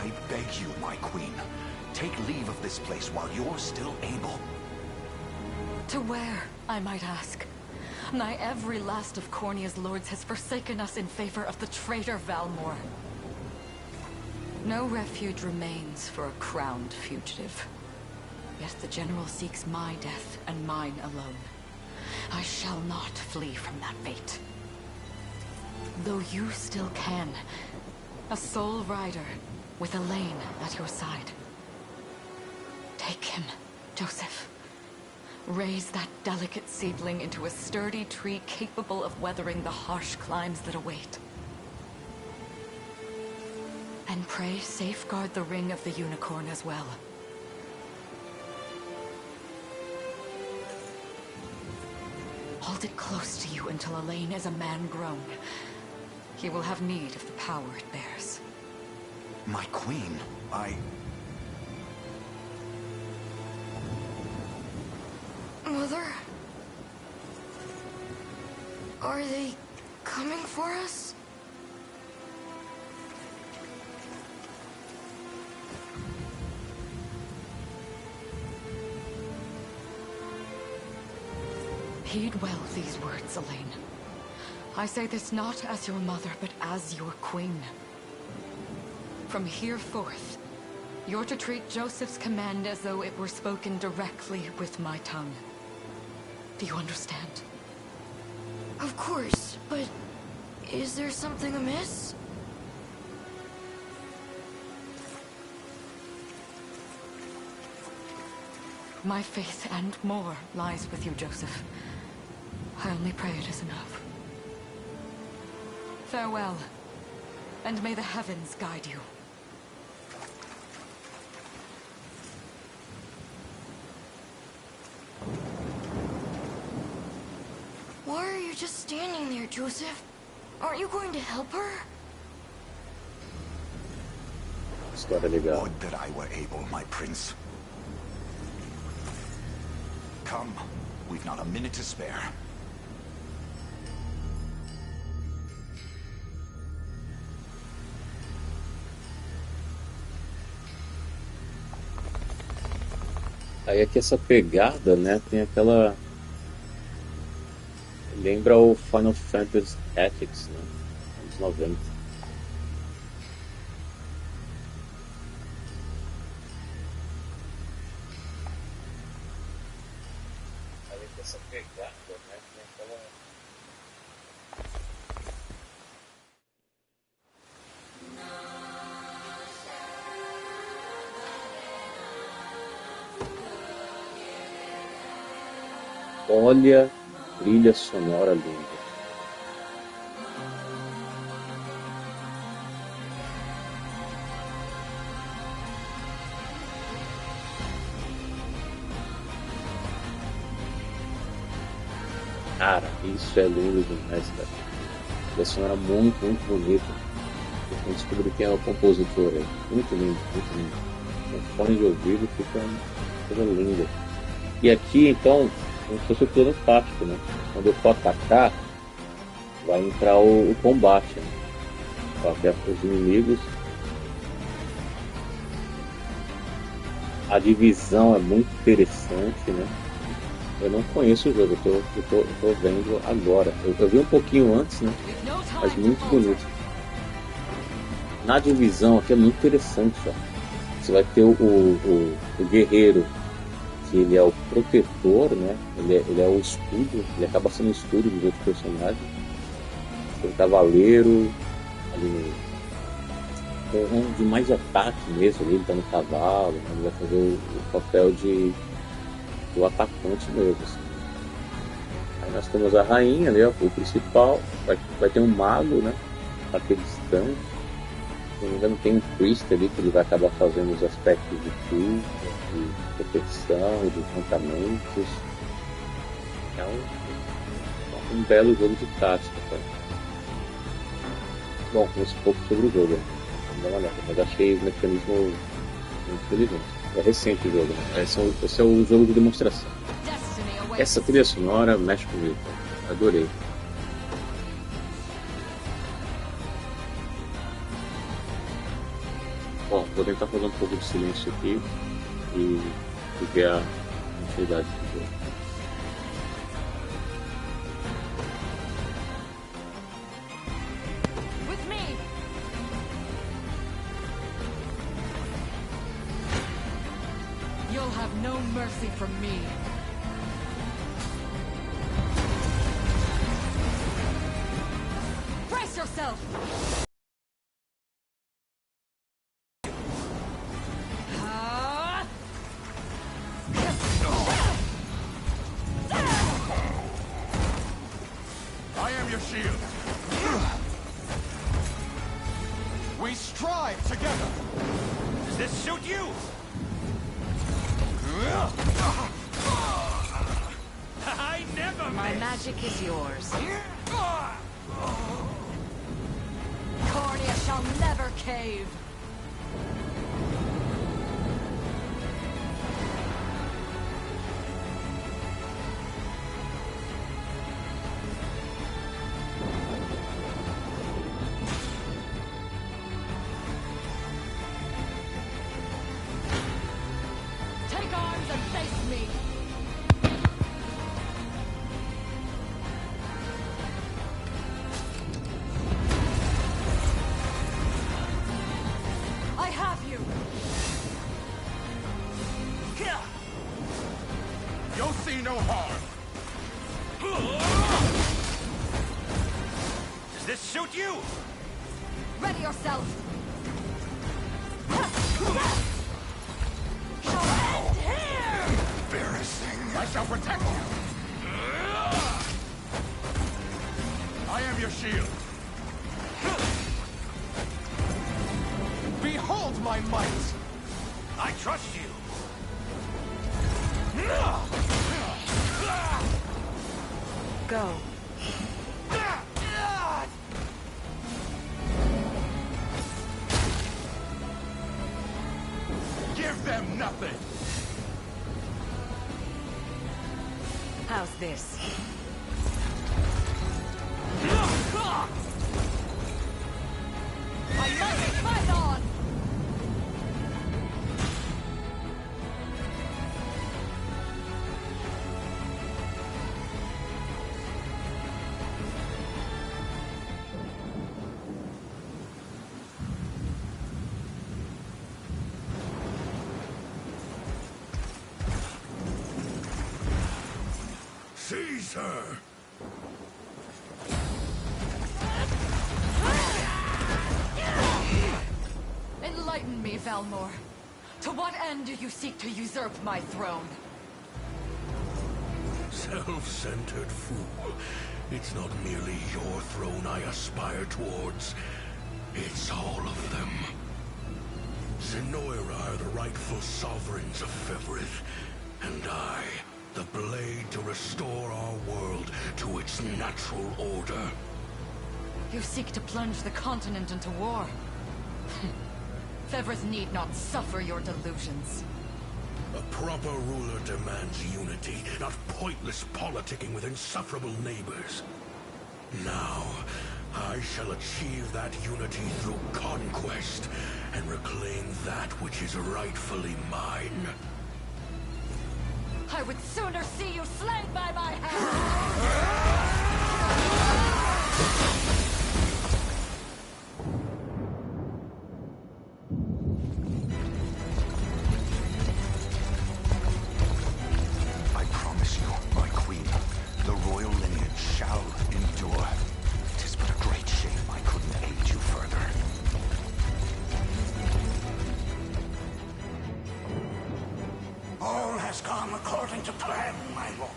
I beg you, my queen, take leave of this place while you're still able. To where, I might ask? Nigh every last of Cornia's lords has forsaken us in favor of the traitor Valmor. No refuge remains for a crowned fugitive. Yet the general seeks my death and mine alone. I shall not flee from that fate. Though you still can, a sole rider with Elaine at your side. Take him, Joseph. Raise that delicate seedling into a sturdy tree capable of weathering the harsh climes that await. And pray safeguard the ring of the unicorn as well. Hold it close to you until Elaine is a man grown. He will have need of the power it bears. My queen, Mother? Are they coming for us? Heed well these words, Elaine. I say this not as your mother, but as your queen. From here forth, you're to treat Joseph's command as though it were spoken directly with my tongue. Do you understand? Of course, but is there something amiss? My faith and more lies with you, Joseph. I only pray it is enough. Farewell, and may the heavens guide you. Why are you just standing there, Joseph? Aren't you going to help her? História legal. would that I were able, my prince. Come, we've not a minute to spare. Aí aqui essa pegada, né, tem aquela... Lembra o Final Fantasy Tactics, né, anos 90. Aí aqui essa pegada, né, tem aquela... Olha, trilha sonora linda. Cara, isso é lindo demais, cara. Trilha sonora muito, muito bonita. Eu descobri quem é o compositor aí. Muito lindo, muito lindo. Com fone de ouvido fica uma coisa linda. E aqui, então, como se fosse o plano tático, né? Quando eu for atacar, vai entrar o combate, né? Os inimigos. A divisão é muito interessante, né? Eu não conheço o jogo, eu tô vendo agora. Eu vi um pouquinho antes, né? Mas muito bonito. Na divisão aqui é muito interessante, ó. Você vai ter o guerreiro, que ele é o protetor, né? Ele é o escudo, ele acaba sendo o escudo dos outros personagens. Tem o cavaleiro, ali, um de mais ataque mesmo, ele tá no cavalo, né? Ele vai fazer o papel do atacante mesmo. Assim. Aí nós temos a rainha, né? O principal, vai ter um mago, né? Aquele distante. Se não me engano, tem um priest ali que ele vai acabar fazendo os aspectos de tudo, de proteção, de encantamentos. É um belo jogo de tática, cara. Bom, conheço um pouco sobre o jogo, vamos dar uma olhada, mas achei o mecanismo muito inteligente. É recente o jogo, né? Esse é o jogo de demonstração. Essa trilha sonora mexe comigo, cara. Adorei. Ó, vou tentar fazer um pouco de silêncio aqui e ver a ansiedade do jogo. With me. You'll have no mercy from me. Brace yourself! I am your shield. We strive together. Does this suit you? I never My magic is yours. Cornea shall never cave. Take arms and face me. I have you. You'll see no harm. Does this suit you? Ready yourself. Embarrassing. I shall protect you. I am your shield. Behold my might. I trust you. Go. Give them nothing. How's this? I must fight on! Caesar! Enlighten me, Valmor. To what end do you seek to usurp my throne? Self-centered fool. It's not merely your throne I aspire towards. It's all of them. Zenoira are the rightful sovereigns of Fevrith, and I, the blade to restore our world to its natural order. You seek to plunge the continent into war. Fevrith need not suffer your delusions. A proper ruler demands unity, not pointless politicking with insufferable neighbors. Now, I shall achieve that unity through conquest, and reclaim that which is rightfully mine. I would sooner see you slain by my hand! I promise you, my queen, the royal lineage shall endure. It is but a great shame I couldn't aid you further. All has gone according to plan, my lord.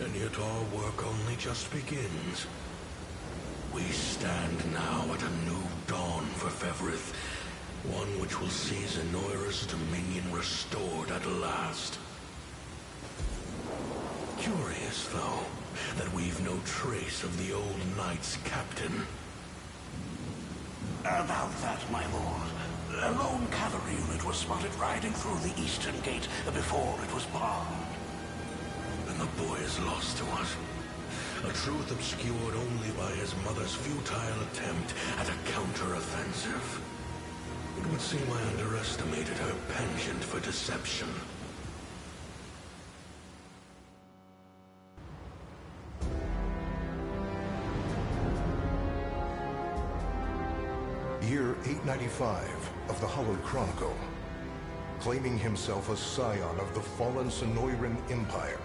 And yet our work only just begins. We stand now at a new dawn for Fevrith, one which will see Zenoira's dominion restored at last. Curious, though, that we've no trace of the old knight's captain. About that, my lord. A lone cavalry unit was spotted riding through the eastern gate before it was bombed. And the boy is lost to us. a truth obscured only by his mother's futile attempt at a counter-offensive. It would seem I underestimated her penchant for deception. Year 895 of the Hallowed Chronicle. Claiming himself a scion of the fallen Sonoran Empire,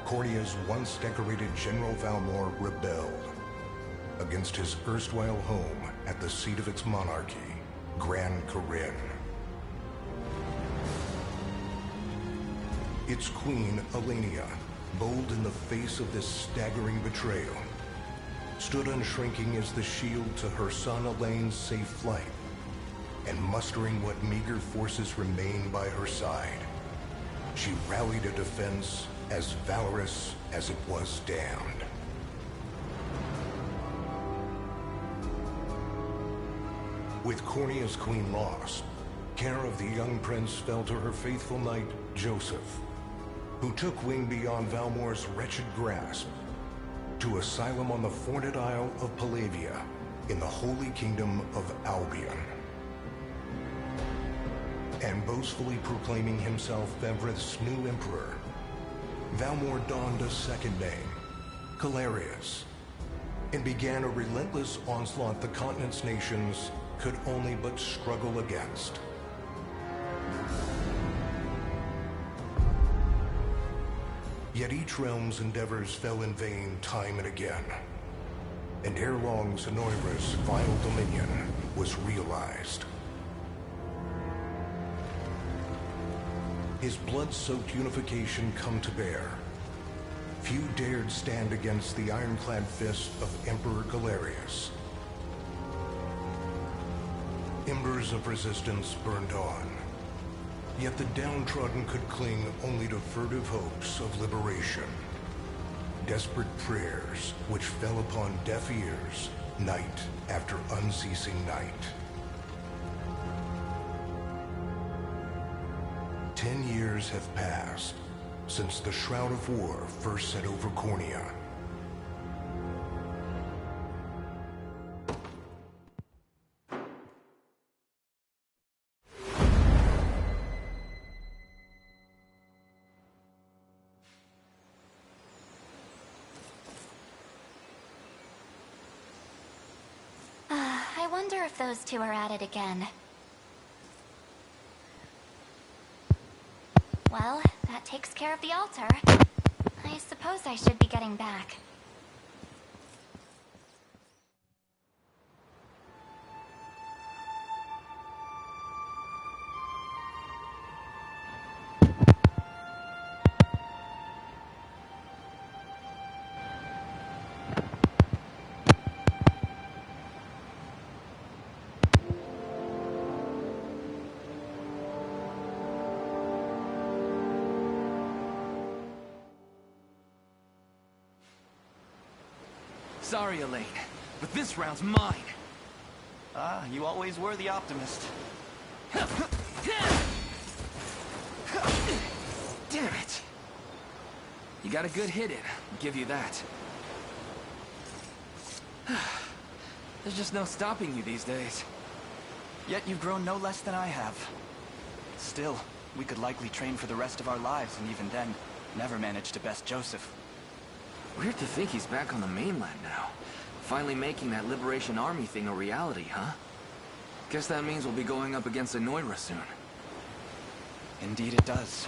Cornea's once decorated General Valmor rebelled against his erstwhile home at the seat of its monarchy, Gran Corinne. Its queen, Elenia, bold in the face of this staggering betrayal, stood unshrinking as the shield to her son Elaine's safe flight, and mustering what meager forces remained by her side, she rallied a defense as valorous as it was damned. With Cornea's queen lost, care of the young prince fell to her faithful knight, Joseph, who took wing beyond Valmor's wretched grasp to asylum on the Forned Isle of Palavia in the Holy Kingdom of Albion. And boastfully proclaiming himself Fevrith's new emperor, Valmor donned a second name, Calarius, and began a relentless onslaught the continent's nations could only but struggle against. Yet each realm's endeavors fell in vain time and again, and ere long Sonoira's vile dominion was realized. His blood-soaked unification come to bear, few dared stand against the ironclad fist of Emperor Galerius. Embers of resistance burned on, yet the downtrodden could cling only to furtive hopes of liberation. Desperate prayers which fell upon deaf ears night after unceasing night. 10 years have passed since the Shroud of War first set over Cornea. I wonder if those two are at it again. Well, that takes care of the altar. I suppose I should be getting back. Sorry, Elaine, but this round's mine. Ah, you always were the optimist. Damn it! You got a good hit in, I'll give you that. There's just no stopping you these days. Yet you've grown no less than I have. Still, we could likely train for the rest of our lives, and even then, never manage to best Joseph. Weird to think he's back on the mainland now. Finally making that Liberation Army thing a reality, huh? Guess that means we'll be going up against Sonoira soon. Indeed it does.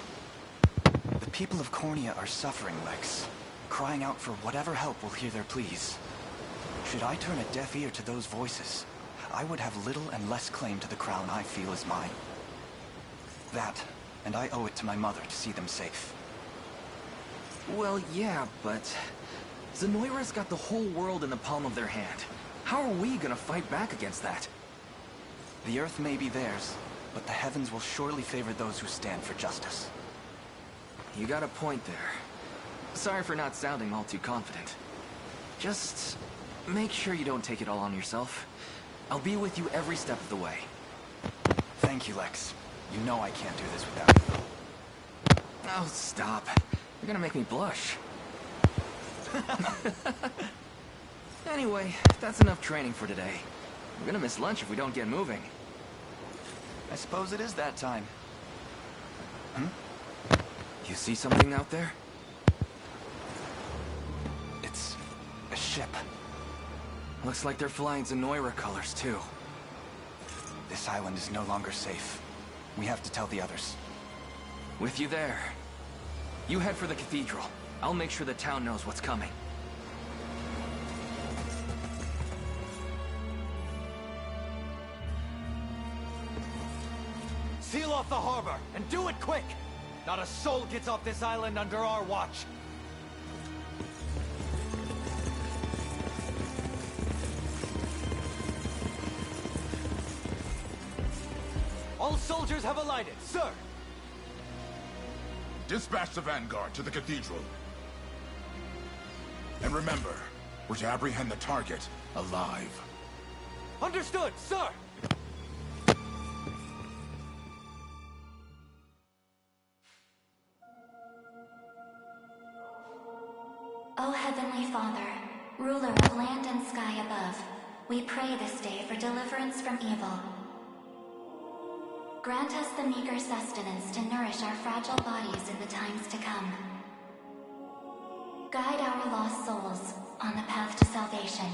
The people of Cornea are suffering, Lex. Crying out for whatever help will hear their pleas. Should I turn a deaf ear to those voices, I would have little and less claim to the crown I feel is mine. That, and I owe it to my mother to see them safe. Well, yeah, but Sonoira's got the whole world in the palm of their hand. How are we gonna fight back against that? The Earth may be theirs, but the heavens will surely favor those who stand for justice. You got a point there. Sorry for not sounding all too confident. Just make sure you don't take it all on yourself. I'll be with you every step of the way. Thank you, Lex. You know I can't do this without you. Oh, stop. You're gonna make me blush. Anyway, that's enough training for today. We're gonna miss lunch if we don't get moving. I suppose it is that time. You see something out there? It's a ship. Looks like they're flying Zenoira colors, too. This island is no longer safe. We have to tell the others. With you there. You head for the cathedral. I'll make sure the town knows what's coming. Seal off the harbor, and do it quick! Not a soul gets off this island under our watch. All soldiers have alighted, sir! Dispatch the vanguard to the cathedral. And remember, we're to apprehend the target alive. Understood, sir! O Heavenly Father, ruler of land and sky above, we pray this day for deliverance from evil. Grant us the meager sustenance to nourish our fragile bodies in the times to come. Guide our lost souls on the path to salvation.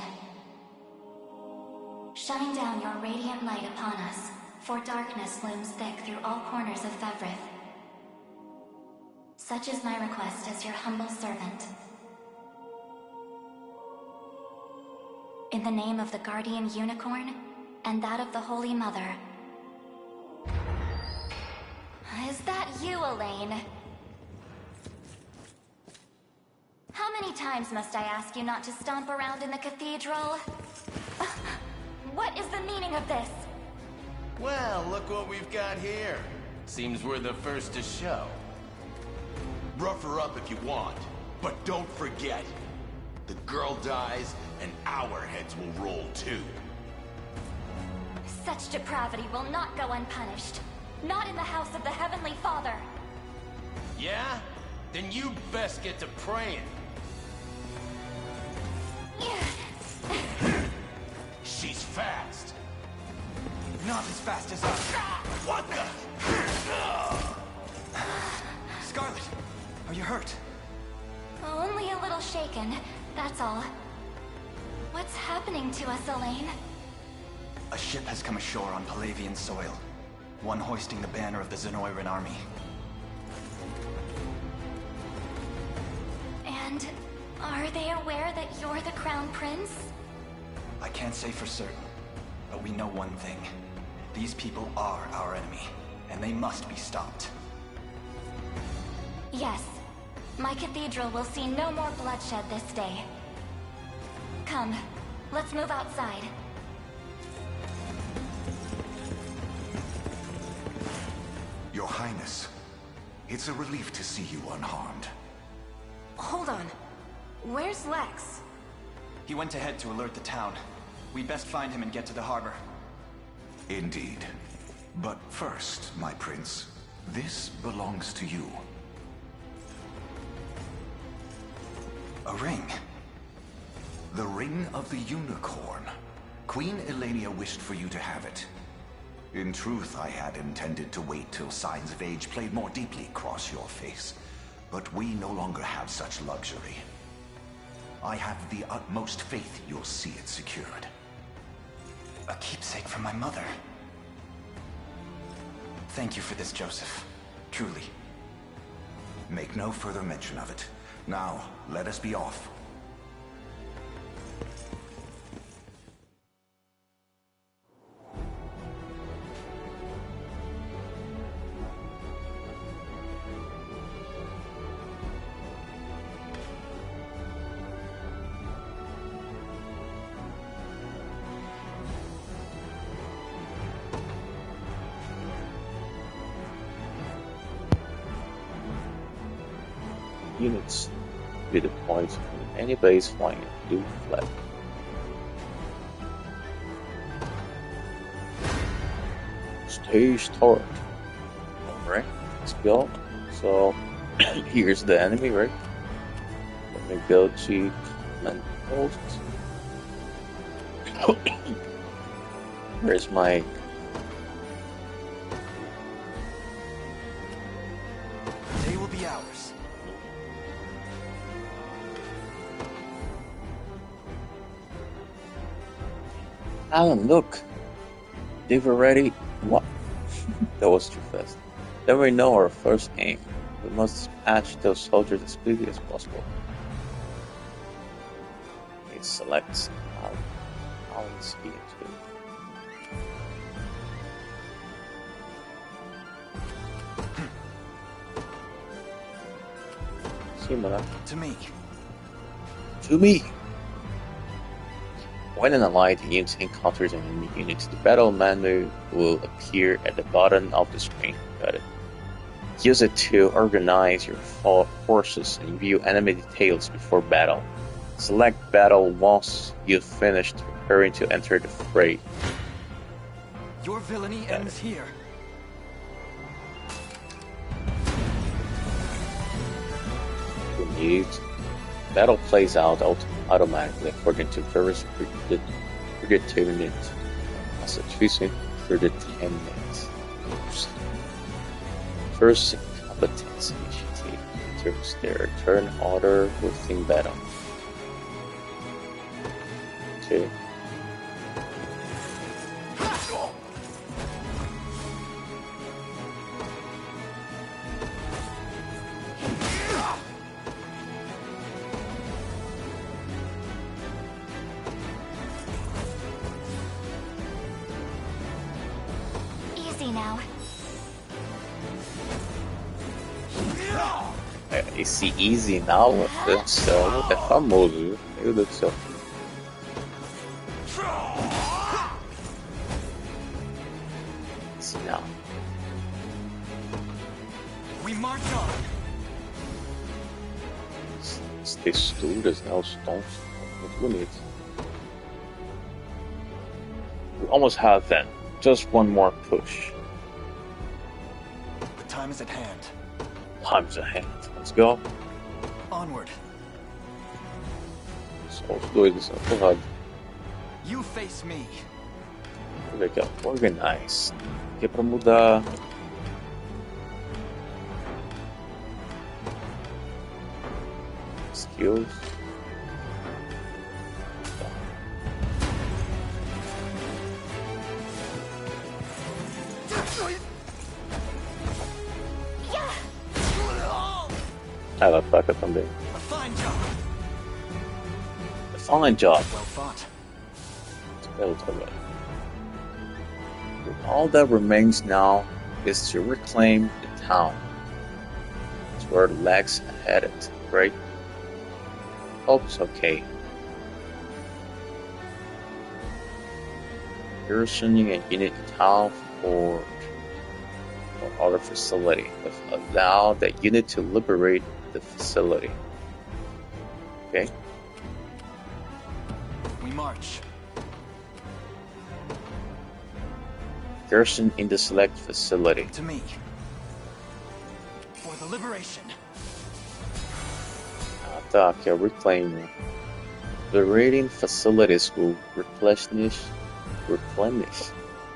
Shine down your radiant light upon us, for darkness looms thick through all corners of Fevrith. Such is my request as your humble servant. In the name of the Guardian Unicorn, and that of the Holy Mother. Is that you, Elaine? How many times must I ask you not to stomp around in the cathedral? What is the meaning of this? Well, look what we've got here. Seems we're the first to show. Rough her up if you want, but don't forget, the girl dies and our heads will roll too. Such depravity will not go unpunished. Not in the house of the Heavenly Father. Yeah? Then you best get to praying. She's fast. Not as fast as us. What the? Scarlet, are you hurt? Only a little shaken, that's all. What's happening to us, Elaine? A ship has come ashore on Palavian soil. One hoisting the banner of the Zenoiran army. And are they aware that you're the Crown Prince? I can't say for certain, but we know one thing. These people are our enemy, and they must be stopped. Yes. My cathedral will see no more bloodshed this day. Come, let's move outside. Your Highness, it's a relief to see you unharmed. Hold on. Where's Lex? He went ahead to alert the town. We'd best find him and get to the harbor. Indeed. But first, my prince, this belongs to you. A ring? The Ring of the Unicorn. Queen Elenia wished for you to have it. In truth, I had intended to wait till signs of age played more deeply across your face. But we no longer have such luxury. I have the utmost faith you'll see it secured. A keepsake from my mother. Thank you for this, Joseph. Truly. Make no further mention of it. Now, let us be off. Units be deployed in any base flying a blue flag. Stage turret. Alright, let's go. So here's the enemy, right? We go to command post. Where's my... They will be ours. Alan, look! They've already... What? That was too fast. Then we know our first aim. We must dispatch those soldiers as quickly as possible. Okay, select Alan's E2. To me. To me! When an allied unit encounters an enemy unit, the battle menu will appear at the bottom of the screen. Got it. Use it to organize your forces and view enemy details before battle. Select battle once you've finished preparing to enter the fray. Your villainy ends here. Battle plays out automatically according to various predetermined constitution for the 10 minutes. First competence initiative determines their turn order within battle. Okay. Esse Easy Now, meu Deus do céu, é famoso, viu? Meu Deus do céu. Easy Now. As texturas, né, os tons, muito bonitos. We almost have that. Just one more push. The time is at hand. Time's ahead. Let's go. Onward. Só os dois nessa porrada. You face me. Deixa eu ver aqui, ó. Organize. Aqui é pra mudar. Skills. Ela ataca também. A fine job. Well fought. Belo trabalho. All that remains now is to reclaim the town. That's where Lex headed, right? Hope it's okay. Garrisoning a unit in town for other facility. Allow that unit to liberate the facility. Okay. We march. Garrison in the select facility. To me. For the liberation. Attack, reclaim. Liberating facilities will replenish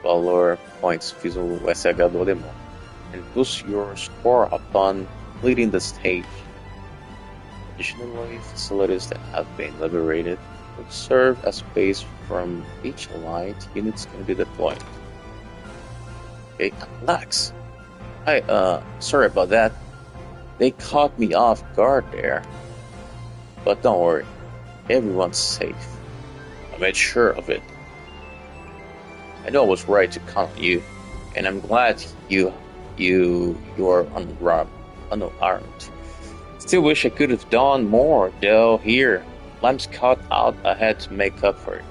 valor points. Fiz o SH do alemão. And boost your score upon completing the stage. Additionally, facilities that have been liberated will serve as base from each allied units can be deployed. Okay, Lex. Sorry about that. They caught me off guard there. But don't worry, everyone's safe. I made sure of it. I know I was right to count on you, and I'm glad you're unarmed. Still wish I could have done more, though. Here, Lamb's caught out ahead to make up for it.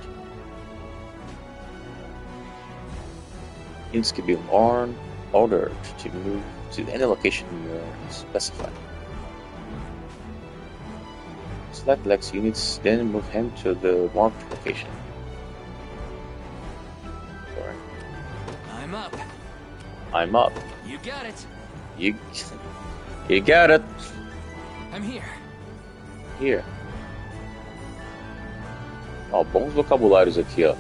Units can be ordered to move to any location you specify. Select Lex units, then move him to the marked location. Sorry. I'm up. I'm up. You got it. You got it. I'm here. here. Ó, bons vocabulários aqui, ó.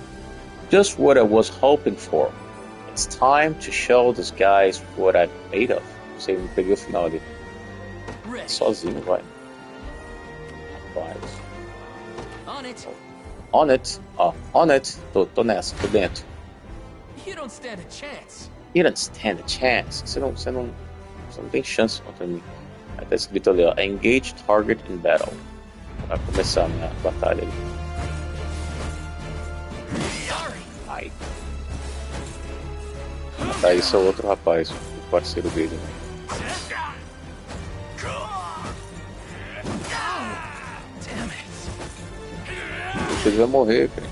Just what I was hoping for. It's time to show these guys what I'm made of. Não sei, não peguei o final ali. Sozinho, vai. Rapaz. On it. On it. Ó, on it. Tô nessa, tô dentro. You don't stand a chance. You don't stand a chance. Você não tem chance contra mim. Aí tá escrito ali, ó. Engage target in battle. Vai começar a minha batalha ali. Ai. Tá, esse é o outro rapaz, o parceiro dele, né? Ele vai morrer, cara.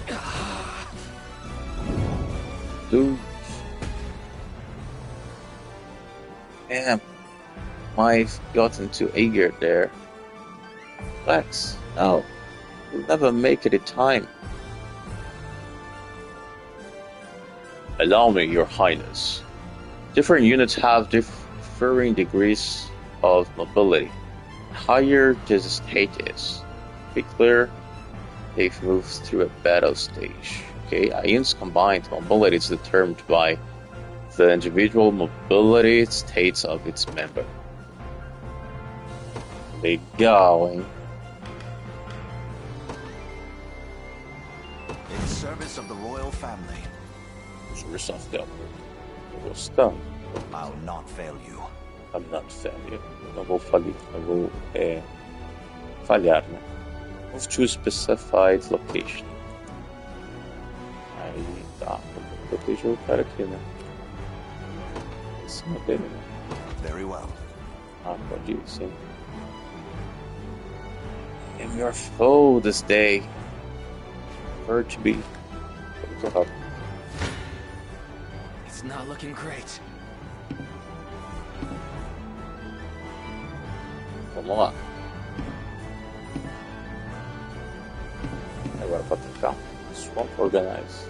Dude. Damn. I've gotten too eager there. Relax. No. You'll never make it in time. Allow me, Your Highness. Different units have differing degrees of mobility. The higher this state is, to be clear, they've moved through a battle stage. Okay, a unit's combined mobility is determined by the individual mobility states of its member. Legal, hein? In service of the royal family. Yourself down. Gostando. I'll not fail you. I'm not failure. Não vou falir. Eu vou falhar, né? Move to a specified location. Aí tá. Vou proteger o cara aqui, né? Em cima dele, né? Very well. Ah, pode ir, sim. I'm your foe this day. Prefer to be. Muito rápido. It's not looking great. Vamos lá. Agora para atacar. Swamp Organize.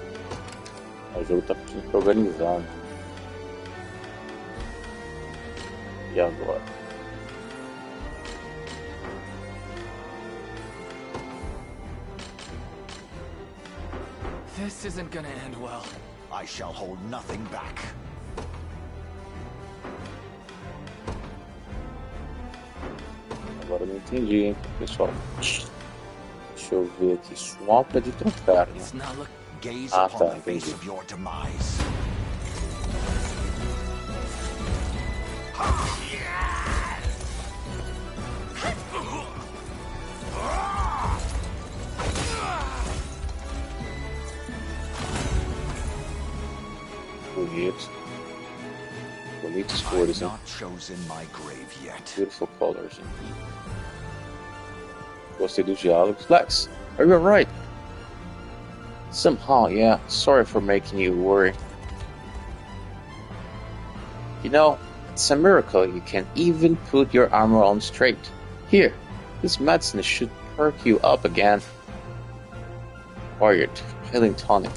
O jogo tá pedindo para organizar. Né? E agora? This isn't gonna end well. I shall hold nothing back. Agora eu não entendi, hein, pessoal. Deixa eu ver aqui. Swamp é de trancar, né? Ah, tá, entendi. Bonito. Bonitas cores, hein? Beautiful colors, indeed. Gostei dos diálogos. Lex, are you alright? Somehow, yeah. Sorry for making you worry. You know, it's a miracle you can even put your armor on straight. Here, this medicine should perk you up again. Warrior, healing tonic.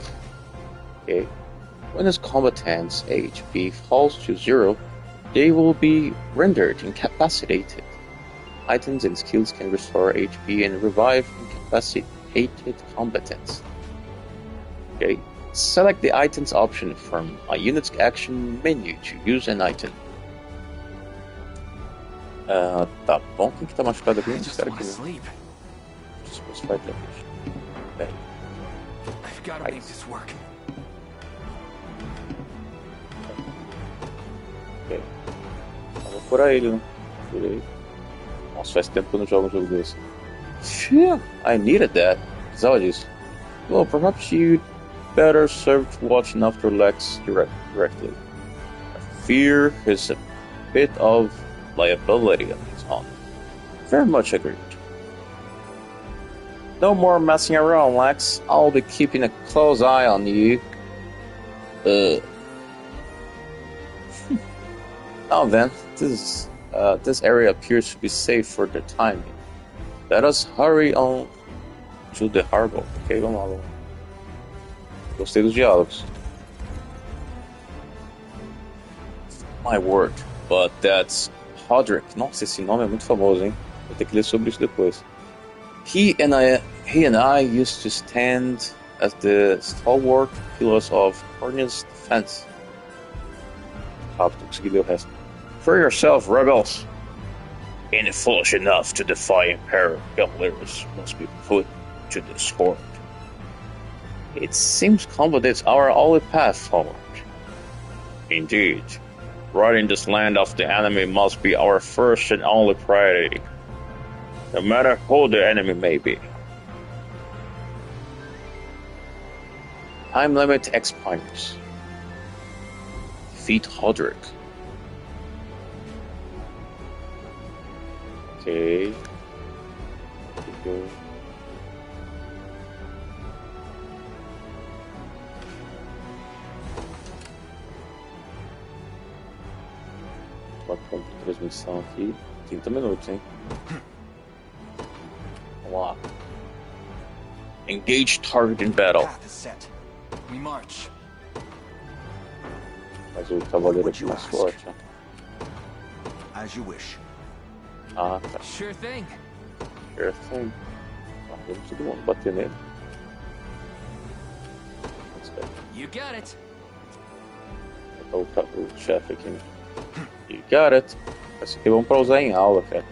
Okay. When his combatant's HP falls to 0, they will be rendered incapacitated. Items and skills can restore HP and revive incapacitated combatants. Okay. Select the items option from a unit's action menu to use an item. Tá bom. Quem que tá machucado aqui? Esse cara aqui, né? Specified location. Peraí. I've gotta make this work. Ok. Vou curar ele, né? Curei. Nossa, faz tempo que eu não jogo um jogo desse. Phew, I needed that. Precisava disso. Well, perhaps you'd better serve watching after Lex directly. I fear he's a bit of liability on his own. Very much agreed. No more messing around, Lex. I'll be keeping a close eye on you. Now then, this area appears to be safe for the time being. Let us hurry on to the harbor. Ok, vamos lá. Gostei dos diálogos. My word, but that's Roderick. Nossa, esse nome é muito famoso, hein? Vou ter que ler sobre isso depois. He and I used to stand as the stalwart pillars of Cornia's defense. For yourself, rebels! Any foolish enough to defy Imperial gun leaders must be put to the sword. It seems combat is our only path forward. Indeed, ridding this land of the enemy must be our first and only priority, no matter who the enemy may be. Time limit expires. Defeat Hodrick. Okay. Go. Ponto de transmissão aqui. 30 minutos, hein? Vamos lá. Engage target in battle. We march. Mas o cavaleiro aqui mais forte, né? As you wish. Ah, tá. Sure thing. Sure thing. Vamos todo mundo bater nele. You got it. O chefe aqui, né? You got it. Essa aqui vamos pra usar em aula, cara.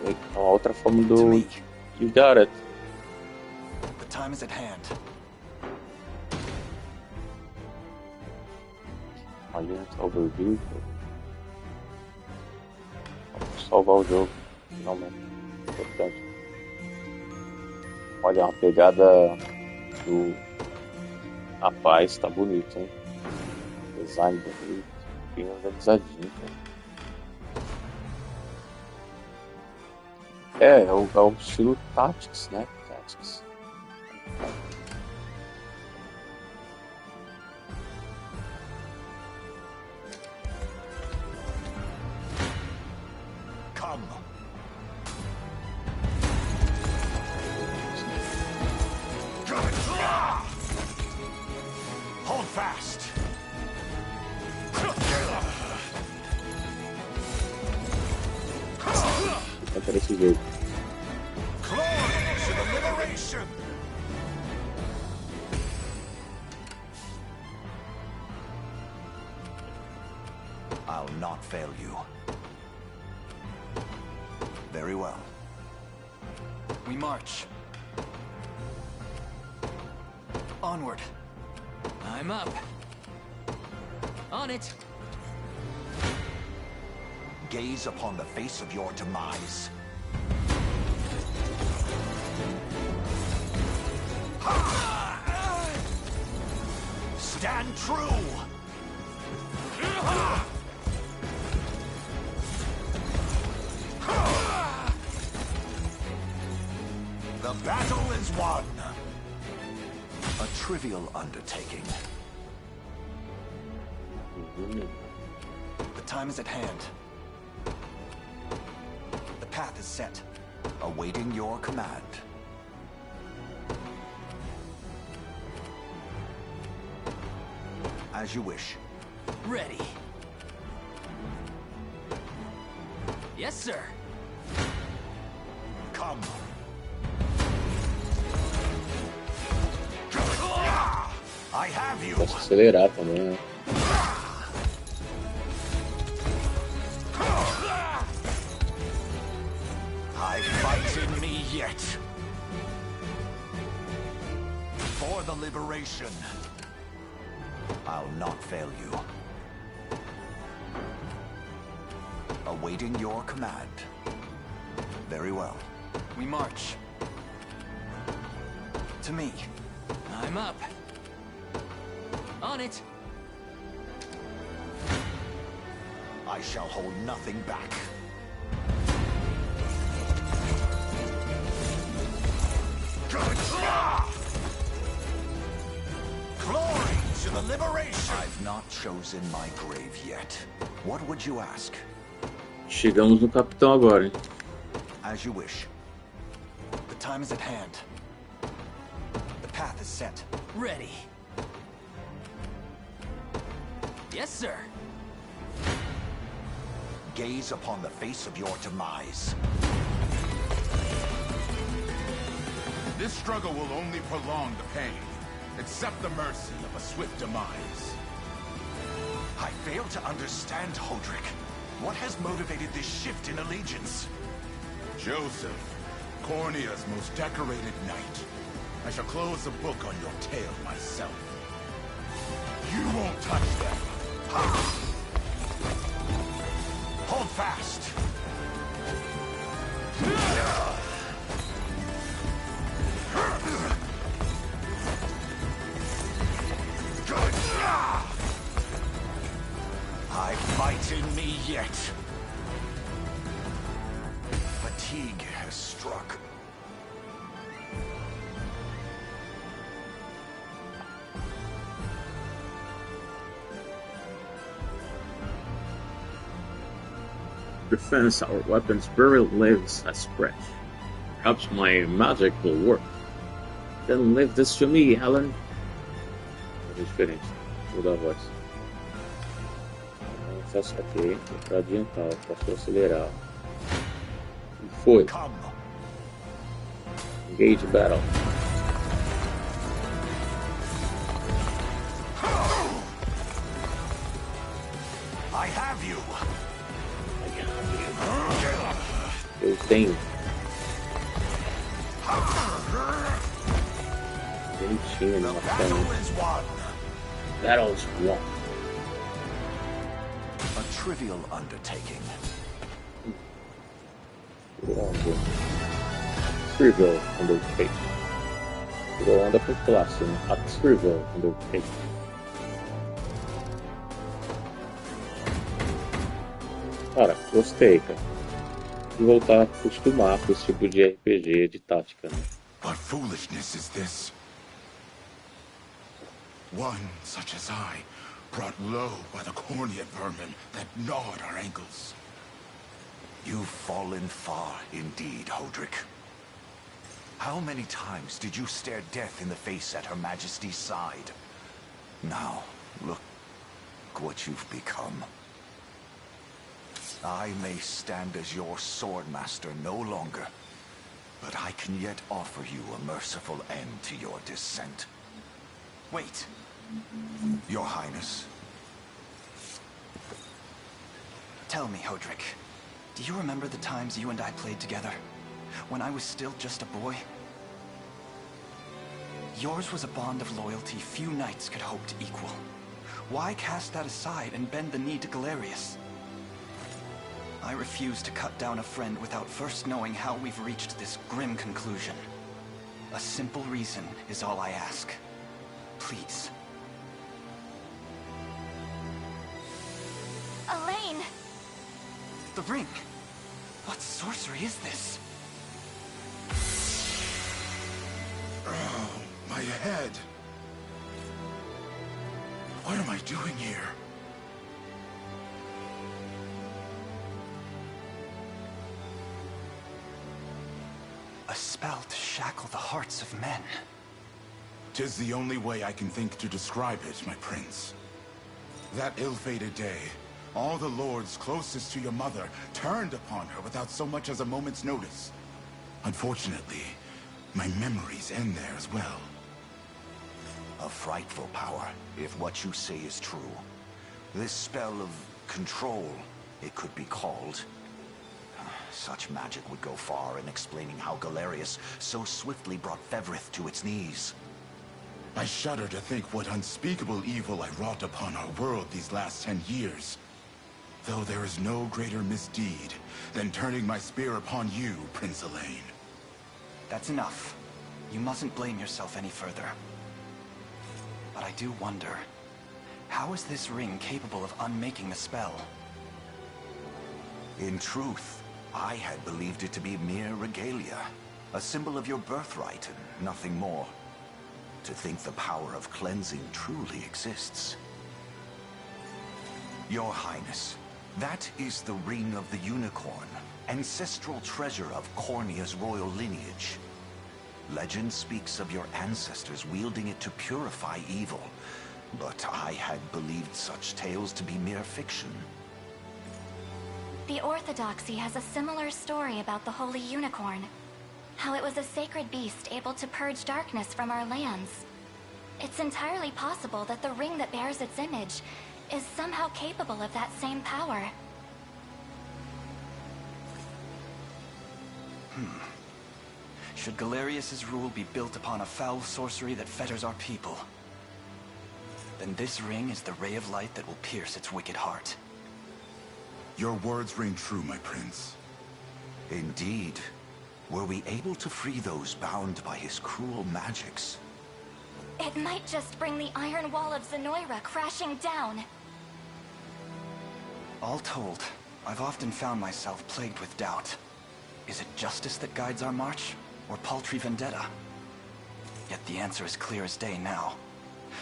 É uma outra forma do You got it. The time is at hand. Alliance overview. Vamos salvar o jogo, finalmente. Importante. Olha, uma pegada do a paz, tá bonito, hein? Design bonito, bem organizadinho, cara. É o estilo Tactics, né? Tactics. Hold fast. Para esse jogo. Glory to the liberation. I'll not fail you. Very well. We march. Onward. I'm up. On it. Gaze upon the face of your demise. Stand true. The battle is won. A trivial undertaking. The time is at hand. The path is set. Awaiting your command. As you wish. Ready. Yes, sir. Come. I have you. Posso acelerar também, né? I fight in me yet. For the liberation. I'll not fail you. Awaiting your command. Very well. We march. To me. I'm up. On it. I shall hold nothing back. Glory to the liberation. I've not chosen my grave yet. What would you ask? Chegamos no capitão agora, hein? As you wish. The time is at hand. The path is set. Ready. Yes, sir. Gaze upon the face of your demise. This struggle will only prolong the pain. Accept the mercy of a swift demise. I fail to understand, Hodrick. What has motivated this shift in allegiance? Joseph, Cornea's most decorated knight. I shall close the book on your tale myself. You won't touch them. Ha! Hold fast! I fight in me yet. Fatigue has struck. Defense, our weapons barely lives a scratch. Perhaps my magic will work. Then leave this to me, Helen. É diferente. Mudar a voz. Faço ok, para adiantar, posso acelerar. E foi. Engage battle. I have you. Eu tenho. Bonitinho, né? Battle's won. A trivial undertaking. Trivial undertaking. Tirou onda por classe, né? A trivial undertaking. Cara, gostei, cara. E voltar a acostumar com esse tipo de RPG de tática, né? What foolishness is this? One such as I, brought low by the Cornea vermin that gnawed our ankles. You've fallen far indeed, Hodrick. How many times did you stare death in the face at Her Majesty's side? Now, look what you've become. I may stand as your swordmaster no longer, but I can yet offer you a merciful end to your descent. Wait, Your Highness. Tell me, Hodrick, do you remember the times you and I played together? When I was still just a boy? Yours was a bond of loyalty few knights could hope to equal. Why cast that aside and bend the knee to Galerius? I refuse to cut down a friend without first knowing how we've reached this grim conclusion. A simple reason is all I ask. Please. Elaine! The ring! What sorcery is this? Oh, my head. What am I doing here? A spell to shackle the hearts of men. 'Tis the only way I can think to describe it, my prince. That ill-fated day, all the lords closest to your mother turned upon her without so much as a moment's notice. Unfortunately, my memories end there as well. A frightful power, if what you say is true. This spell of control, it could be called. Such magic would go far in explaining how Galerius so swiftly brought Fevrith to its knees. I shudder to think what unspeakable evil I wrought upon our world these last 10 years. Though there is no greater misdeed than turning my spear upon you, Prince Elaine. That's enough. You mustn't blame yourself any further. But I do wonder, how is this ring capable of unmaking the spell? In truth, I had believed it to be mere regalia, a symbol of your birthright and nothing more. To think the power of cleansing truly exists. Your Highness, that is the Ring of the Unicorn, ancestral treasure of Cornea's royal lineage. Legend speaks of your ancestors wielding it to purify evil, but I had believed such tales to be mere fiction. The Orthodoxy has a similar story about the Holy Unicorn. How it was a sacred beast able to purge darkness from our lands. It's entirely possible that the ring that bears its image is somehow capable of that same power. Should Galerius's rule be built upon a foul sorcery that fetters our people, then this ring is the ray of light that will pierce its wicked heart. Your words ring true, my prince. Indeed. Were we able to free those bound by his cruel magics? It might just bring the Iron Wall of Zenoira crashing down. All told, I've often found myself plagued with doubt. Is it justice that guides our march, or paltry vendetta? Yet the answer is clear as day now.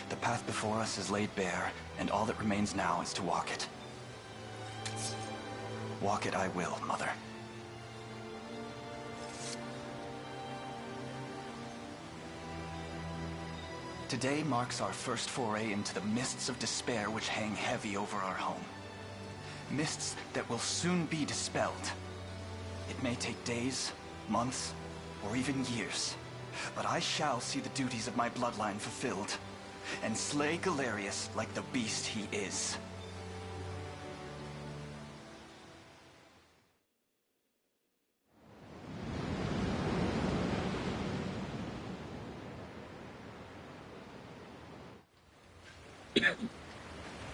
The path before us is laid bare, and all that remains now is to walk it. Walk it I will, Mother. Today marks our first foray into the mists of despair which hang heavy over our home. Mists that will soon be dispelled. It may take days, months, or even years, but I shall see the duties of my bloodline fulfilled, and slay Galerius like the beast he is.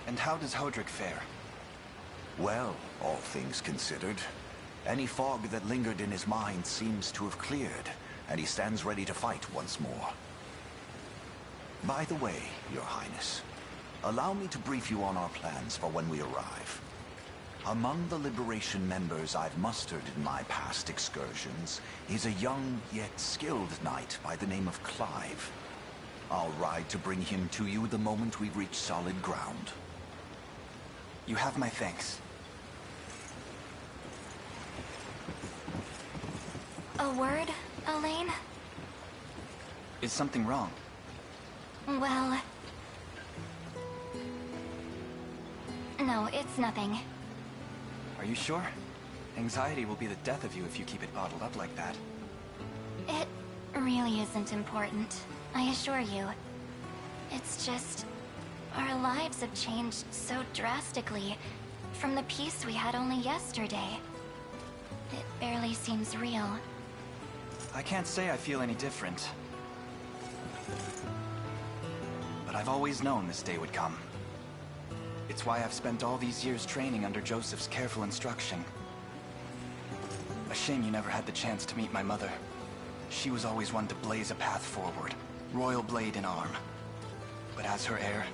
And how does Hodrick fare? Well, all things considered, any fog that lingered in his mind seems to have cleared, and he stands ready to fight once more. By the way, Your Highness, allow me to brief you on our plans for when we arrive. Among the Liberation members I've mustered in my past excursions is a young yet skilled knight by the name of Clive. I'll ride to bring him to you the moment we reach solid ground. You have my thanks. A word, Elaine? Is something wrong? Well... no, it's nothing. Are you sure? Anxiety will be the death of you if you keep it bottled up like that. It really isn't important, I assure you. It's just... our lives have changed so drastically from the peace we had only yesterday. It barely seems real. I can't say I feel any different. But I've always known this day would come. It's why I've spent all these years training under Joseph's careful instruction. A shame you never had the chance to meet my mother. She was always one to blaze a path forward, royal blade in arm. But as her heir,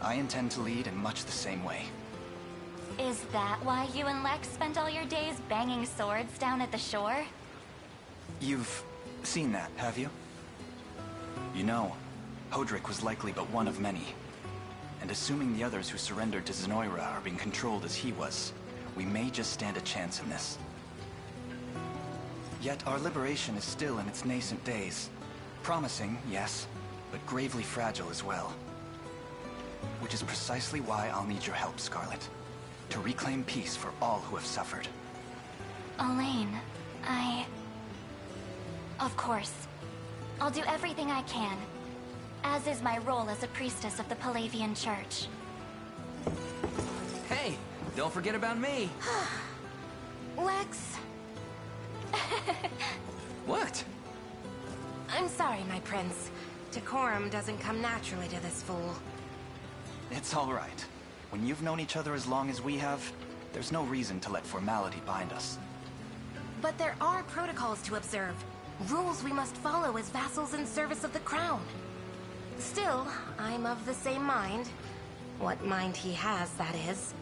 I intend to lead in much the same way. Is that why you and Lex spent all your days banging swords down at the shore? You've seen that, have you? You know, Hodrick was likely but one of many. And assuming the others who surrendered to Zenoira are being controlled as he was, we may just stand a chance in this. Yet our liberation is still in its nascent days. Promising, yes, but gravely fragile as well. Which is precisely why I'll need your help, Scarlet. To reclaim peace for all who have suffered. Elaine, Of course. I'll do everything I can. As is my role as a priestess of the Palavian Church. Hey, don't forget about me. Lex. What? I'm sorry, my prince. Decorum doesn't come naturally to this fool. It's all right. When you've known each other as long as we have, there's no reason to let formality bind us. But there are protocols to observe. Rules we must follow as vassals in service of the crown. Still, I'm of the same mind. What mind he has, that is.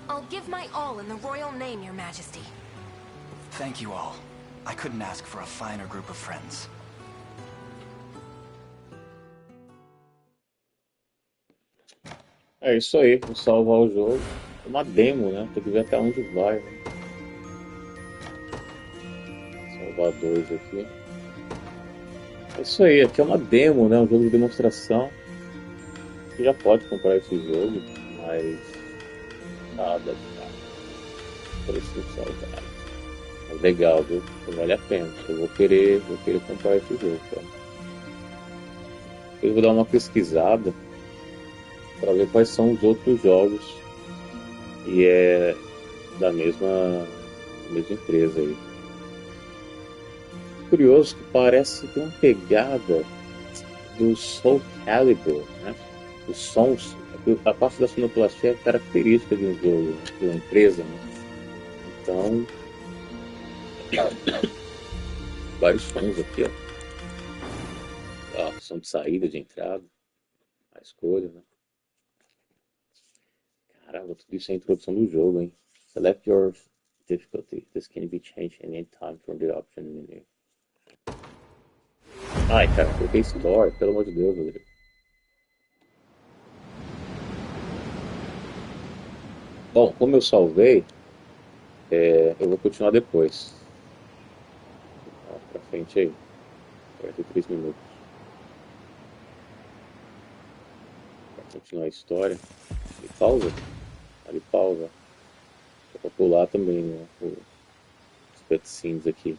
I'll give my all in the royal name, Your Majesty. Thank you all. I couldn't ask for a finer group of friends. É isso aí, vou salvar o jogo. É uma demo, né? Tem que ver até onde vai. Né? Salvar 2 aqui. É isso aí, aqui é uma demo, né? Um jogo de demonstração. Você já pode comprar esse jogo, mas nada de nada. Preciso salvar. É legal, viu? Vale a pena. Eu vou querer comprar esse jogo, cara. Eu vou dar uma pesquisada para ver quais são os outros jogos e é da mesma empresa aí. Curioso que parece ter uma pegada do Soul Calibur, né? Os sons, a parte da sonoplastia é característica de um jogo, de uma empresa, né? Então, vários sons aqui, ó. Som de saída, de entrada, a escolha, né? Caramba, tudo isso é a introdução do jogo, hein? Select your difficulty. This can be changed any time from the option menu. Ai, cara, coloquei Store, pelo amor de Deus, Rodrigo. Bom, como eu salvei, eu vou continuar depois. Pra frente aí. 43 minutos. Pra continuar a história. Ali pausa? Ali pausa. Dá pra pular também, né? Os cutscenes aqui.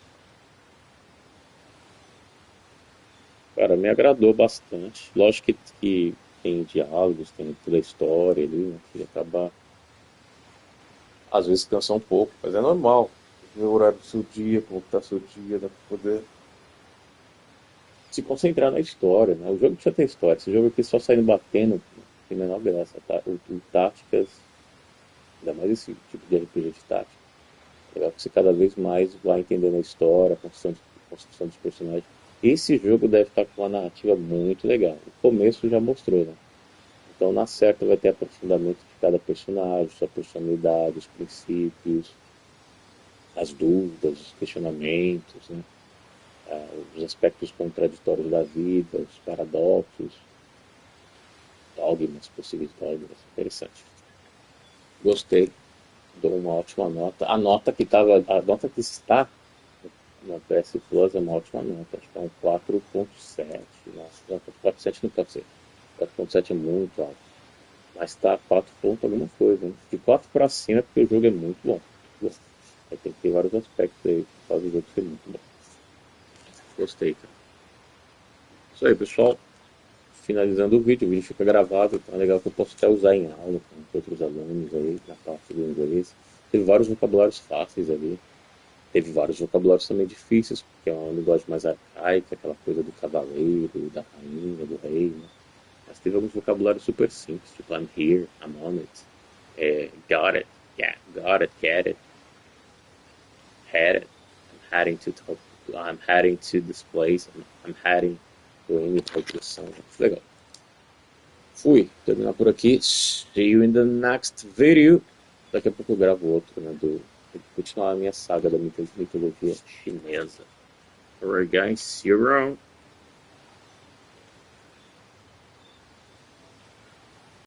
Cara, me agradou bastante. Lógico que tem diálogos, tem toda a história ali, né? Que acaba às vezes cansa um pouco, mas é normal. Ver o horário do seu dia, como está seu dia, dá pra poder se concentrar na história, né? O jogo precisa ter história. Esse jogo aqui só saindo batendo, não tem a menor graça, tá? O táticas, ainda mais esse tipo de RPG de tática. É legal que você cada vez mais vai entendendo a história, a construção dos personagens. Esse jogo deve estar com uma narrativa muito legal. O começo já mostrou, né? Então na certa vai ter aprofundamento de cada personagem, sua personalidade, os princípios, as dúvidas, os questionamentos, né? Os aspectos contraditórios da vida, os paradoxos, dogmas, possíveis dogmas. Interessante. Gostei. Dou uma ótima nota. A nota que está na PS Plus é uma ótima nota. Acho que é um 4.7. Nossa, não, 4.7 não pode ser. 4.7 é muito alto. Mas tá 4 ponto alguma coisa, hein? De 4 para cima é porque o jogo é muito bom. Aí tem que ter vários aspectos aí que fazem o jogo ser muito bom. Gostei, cara. Isso aí, pessoal. Finalizando o vídeo fica gravado, então é legal que eu posso até usar em aula com outros alunos aí, na parte do inglês. Teve vários vocabulários fáceis ali. Teve vários vocabulários também difíceis, porque é uma linguagem mais arcaica, aquela coisa do cavaleiro, da rainha, do rei, né? Mas teve alguns vocabulários super simples, tipo I'm here, I'm on it, got it, yeah, got it, get it, had it, I'm heading to this place, I'm heading to any location. Legal. Fui, terminar por aqui. See you in the next video. Daqui a pouco eu gravo outro, né? Continuar a minha saga da mitologia chinesa. Alright, guys, see you around.